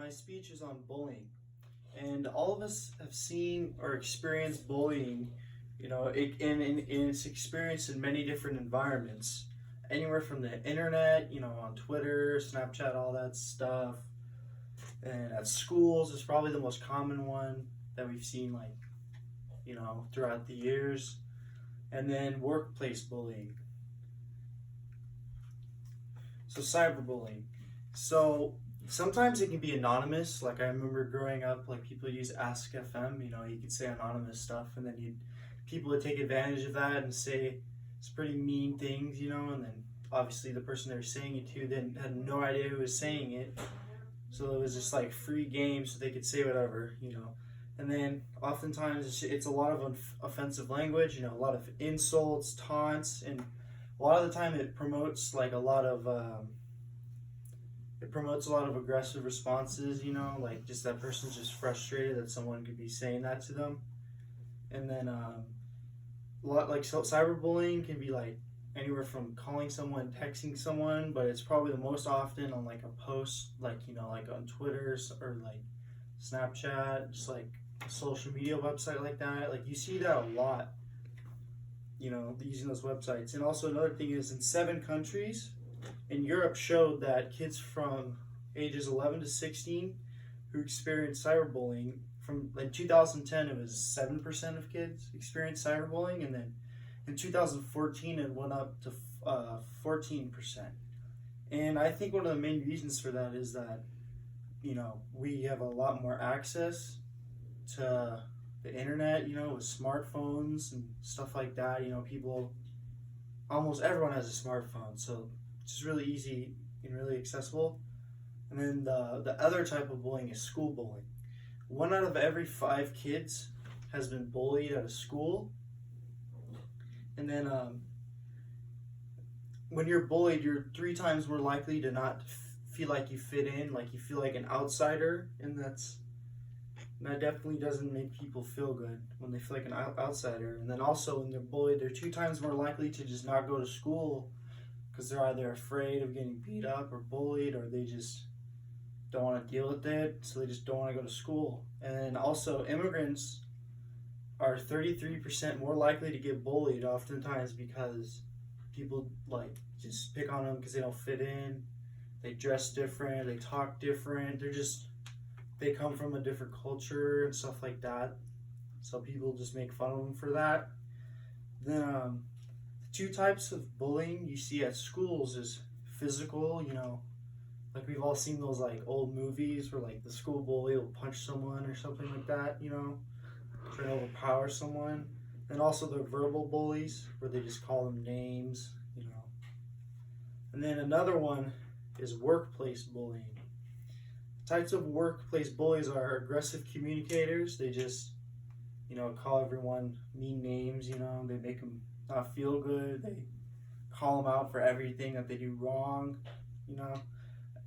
My speech is on bullying, and all of us have seen or experienced bullying. And it's experienced in many different environments, anywhere from the internet, on Twitter, Snapchat, all that stuff, and at schools is probably the most common one that we've seen, throughout the years, and then workplace bullying. So cyberbullying. So sometimes it can be anonymous. Like I remember growing up, like people use Ask FM. You could say anonymous stuff, and then people would take advantage of that and say it's pretty mean things, and then obviously the person they were saying it to then had no idea who was saying it. So it was just like free game, so they could say whatever, And then oftentimes it's a lot of offensive language, a lot of insults, taunts, and a lot of the time it promotes like a lot of aggressive responses, like just that person's just frustrated that someone could be saying that to them. And then a lot cyberbullying can be like anywhere from calling someone, texting someone, but it's probably the most often on like a post, like on Twitter or like Snapchat, just like a social media website like that. Like you see that a lot, using those websites. And also another thing is in 7 countries in Europe showed that kids from ages 11 to 16 who experienced cyberbullying, from in 2010 it was 7% of kids experienced cyberbullying, and then in 2014 it went up to 14%. And I think one of the main reasons for that is that we have a lot more access to the internet, with smartphones and stuff like that. Almost everyone has a smartphone, so it's just really easy and really accessible. And then the other type of bullying is school bullying. 1 out of every 5 kids has been bullied at a school. And then when you're bullied, you're 3 times more likely to not feel like you fit in, like you feel like an outsider, and that definitely doesn't make people feel good when they feel like an outsider. And then also when they're bullied, they're 2 times more likely to just not go to school because they're either afraid of getting beat up or bullied, or they just don't want to deal with it, so they just don't want to go to school. And also immigrants are 33% more likely to get bullied oftentimes because people just pick on them because they don't fit in, they dress different, they talk different, they come from a different culture and stuff like that, so people just make fun of them for that. Then the 2 types of bullying you see at schools is physical, like we've all seen those like old movies where like the school bully will punch someone or something like that, try to overpower someone. And also the verbal bullies where they just call them names, And then another one is workplace bullying. Types of workplace bullies are aggressive communicators. They just, call everyone mean names, they make them not feel good. They call them out for everything that they do wrong,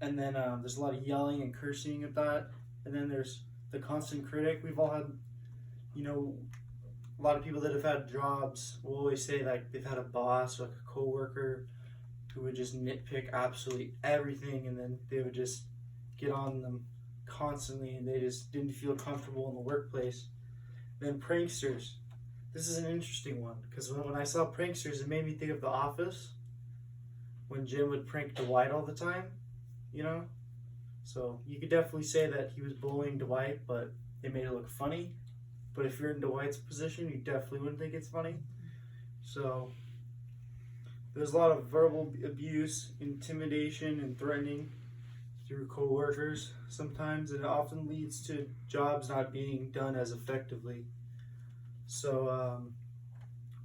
And then there's a lot of yelling and cursing at that. And then there's the constant critic. We've all had, a lot of people that have had jobs will always say like they've had a boss or like a coworker who would just nitpick absolutely everything, and then they would just get on them constantly, and they just didn't feel comfortable in the workplace. Then pranksters. This is an interesting one because when I saw pranksters, it made me think of The Office when Jim would prank Dwight all the time, So you could definitely say that he was bullying Dwight, but they made it look funny. But if you're in Dwight's position, you definitely wouldn't think it's funny. So there's a lot of verbal abuse, intimidation, and threatening through coworkers sometimes, and it often leads to jobs not being done as effectively. So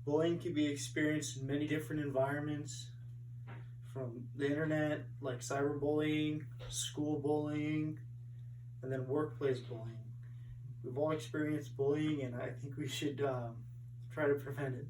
bullying can be experienced in many different environments, from the internet, like cyberbullying, school bullying, and then workplace bullying. We've all experienced bullying, and I think we should try to prevent it.